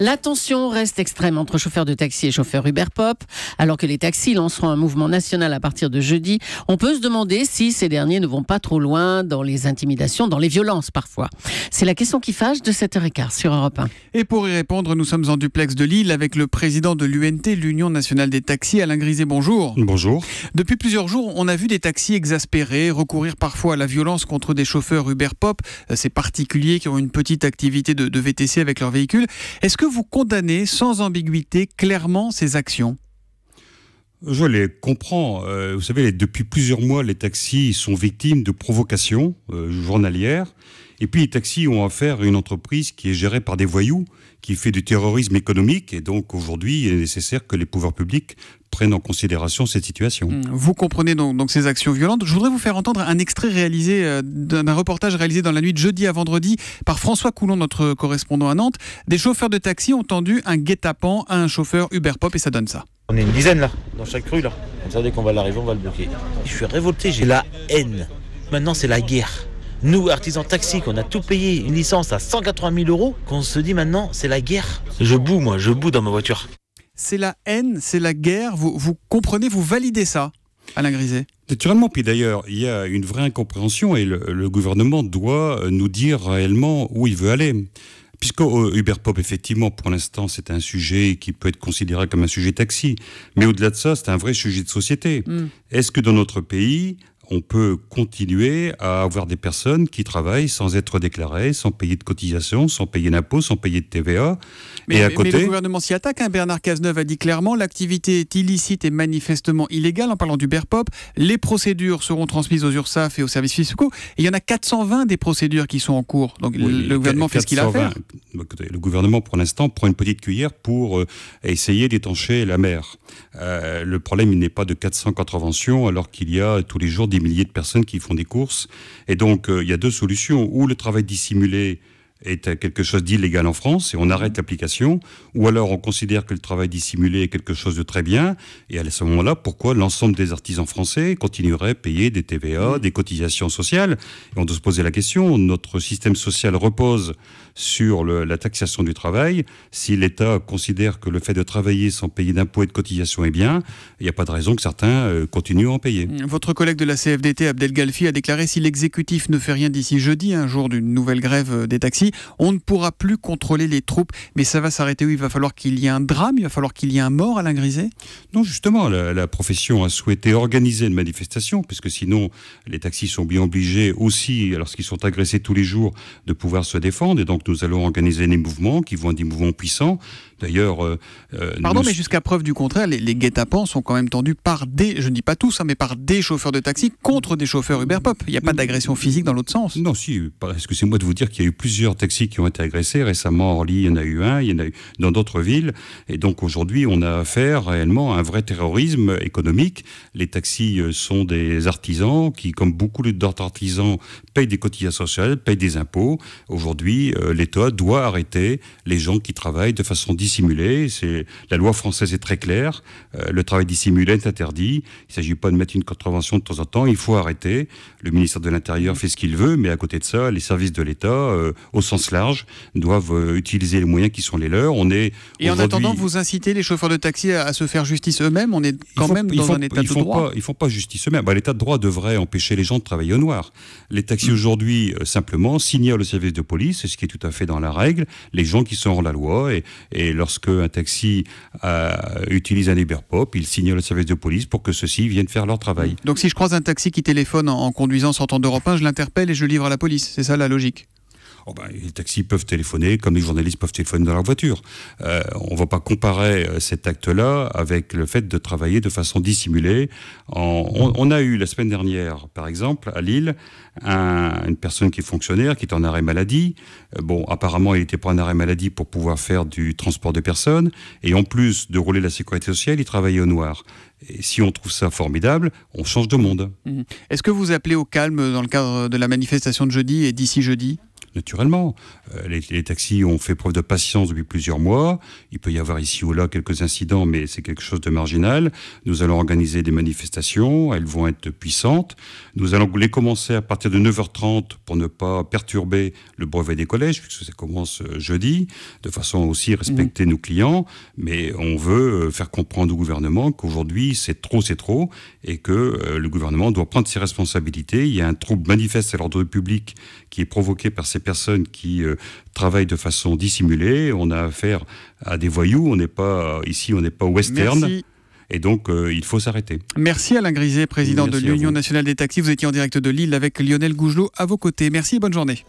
La tension reste extrême entre chauffeurs de taxi et chauffeurs Uber Pop. Alors que les taxis lanceront un mouvement national à partir de jeudi, on peut se demander si ces derniers ne vont pas trop loin dans les intimidations, dans les violences parfois. C'est la question qui fâche de 7h15 sur Europe 1. Et pour y répondre, nous sommes en duplex de Lille avec le président de l'UNT, l'Union nationale des taxis, Alain Griset. Bonjour. Bonjour. Depuis plusieurs jours, on a vu des taxis exaspérés recourir parfois à la violence contre des chauffeurs Uber Pop, ces particuliers qui ont une petite activité de VTC avec leur véhicule. Est-ce que vous condamnez sans ambiguïté clairement ces actions ? Je les comprends. Vous savez, depuis plusieurs mois, les taxis sont victimes de provocations journalières. Et puis, les taxis ont affaire à une entreprise qui est gérée par des voyous, qui fait du terrorisme économique. Et donc, aujourd'hui, il est nécessaire que les pouvoirs publics prennent en considération cette situation. Vous comprenez donc ces actions violentes. Je voudrais vous faire entendre un extrait réalisé d'un reportage réalisé dans la nuit de jeudi à vendredi par François Coulon, notre correspondant à Nantes. Des chauffeurs de taxi ont tendu un guet-apens à un chauffeur Uber Pop et ça donne ça. On est une dizaine là, dans chaque rue là. Comme ça, dès qu'on va l'arriver, on va le bloquer. Je suis révolté, j'ai la haine. Maintenant, c'est la guerre. Nous, artisans taxi, qu'on a tout payé, une licence à 180 000 €, qu'on se dit maintenant, c'est la guerre. Je boue dans ma voiture. C'est la haine, c'est la guerre. Vous comprenez, vous validez ça, Alain Griset ? Naturellement, puis d'ailleurs, il y a une vraie incompréhension et le gouvernement doit nous dire réellement où il veut aller. Puisque Uber Pop, effectivement, pour l'instant, c'est un sujet qui peut être considéré comme un sujet taxi. Mais au-delà de ça, c'est un vrai sujet de société. Est-ce que dans notre pays, on peut continuer à avoir des personnes qui travaillent sans être déclarées, sans payer de cotisations, sans payer d'impôts, sans payer de TVA. Mais le gouvernement s'y attaque. Bernard Cazeneuve a dit clairement l'activité est illicite et manifestement illégale en parlant d'Uber Pop. Les procédures seront transmises aux URSSAF et aux services fiscaux. Et il y en a 420 des procédures qui sont en cours. Donc le gouvernement fait ce qu'il a à faire. Le gouvernement, pour l'instant, prend une petite cuillère pour essayer d'étancher la mer. Le problème, il n'est pas de 400 contraventions, alors qu'il y a tous les jours des milliers de personnes qui font des courses. Et donc, il y a deux solutions. Ou le travail dissimulé est quelque chose d'illégal en France et on arrête l'application, ou alors on considère que le travail dissimulé est quelque chose de très bien, et à ce moment-là, pourquoi l'ensemble des artisans français continueraient à payer des TVA, des cotisations sociales ? Et on doit se poser la question, notre système social repose sur la taxation du travail. Si l'État considère que le fait de travailler sans payer d'impôts et de cotisations est bien, il n'y a pas de raison que certains continuent à en payer. Votre collègue de la CFDT, Abdel Galfi, a déclaré si l'exécutif ne fait rien d'ici jeudi, un jour d'une nouvelle grève des taxis, on ne pourra plus contrôler les troupes. Mais ça va s'arrêter où ? Il va falloir qu'il y ait un drame, il va falloir qu'il y ait un mort, Alain Griset ? Non, justement, la profession a souhaité organiser une manifestation, puisque sinon, les taxis sont bien obligés aussi, lorsqu'ils sont agressés tous les jours, de pouvoir se défendre. Et donc, nous allons organiser des mouvements qui vont être des mouvements puissants. D'ailleurs... mais jusqu'à preuve du contraire, les guet-apens sont quand même tendus par je ne dis pas tous, mais par des chauffeurs de taxi contre des chauffeurs Uber Pop. Il n'y a pas d'agression physique dans l'autre sens. Non, si, excusez-moi de vous dire qu'il y a eu plusieurs taxis qui ont été agressés. Récemment, à Orly, il y en a eu un, il y en a eu dans d'autres villes. Et donc aujourd'hui, on a affaire réellement à un vrai terrorisme économique. Les taxis sont des artisans qui, comme beaucoup d'autres artisans, payent des cotisations sociales, payent des impôts. Aujourd'hui, l'État doit arrêter les gens qui travaillent de façon dissimulée. La loi française est très claire. Le travail dissimulé est interdit. Il ne s'agit pas de mettre une contravention de temps en temps. Il faut arrêter. Le ministère de l'Intérieur fait ce qu'il veut, mais à côté de ça, les services de l'État, au sens large, doivent utiliser les moyens qui sont les leurs. Et en attendant, vous incitez les chauffeurs de taxi à se faire justice eux-mêmes. On est quand même dans un état de droit. Ils ne font pas justice eux-mêmes. L'état de droit devrait empêcher les gens de travailler au noir. Les taxis aujourd'hui, simplement, signalent au service de police, ce qui est tout à fait dans la règle, les gens qui sont hors la loi. Et lorsque un taxi utilise un Uber Pop, il signale au service de police pour que ceux-ci viennent faire leur travail. Donc si je croise un taxi qui téléphone en conduisant sortant d'Europe 1, je l'interpelle et je livre à la police. C'est ça la logique ? Les taxis peuvent téléphoner comme les journalistes peuvent téléphoner dans leur voiture. On ne va pas comparer cet acte-là avec le fait de travailler de façon dissimulée. On a eu la semaine dernière, par exemple, à Lille, une personne qui est fonctionnaire, qui est en arrêt maladie. Apparemment, il n'était pas en arrêt maladie pour pouvoir faire du transport de personnes. Et en plus de rouler la sécurité sociale, il travaillait au noir. Et si on trouve ça formidable, on change de monde. Est-ce que vous appelez au calme dans le cadre de la manifestation de jeudi et d'ici jeudi ? naturellement. Les taxis ont fait preuve de patience depuis plusieurs mois. Il peut y avoir ici ou là quelques incidents, mais c'est quelque chose de marginal. Nous allons organiser des manifestations. Elles vont être puissantes. Nous allons les commencer à partir de 9h30 pour ne pas perturber le brevet des collèges, puisque ça commence jeudi, de façon aussi à respecter nos clients. Mais on veut faire comprendre au gouvernement qu'aujourd'hui, c'est trop, et que le gouvernement doit prendre ses responsabilités. Il y a un trouble manifeste à l'ordre public qui est provoqué par ces personnes qui travaillent de façon dissimulée. On a affaire à des voyous. On n'est pas au western. Merci. Et donc, il faut s'arrêter. Merci Alain Griset, président de l'Union nationale des taxis. Vous étiez en direct de Lille avec Lionel Gougelot à vos côtés. Merci et bonne journée.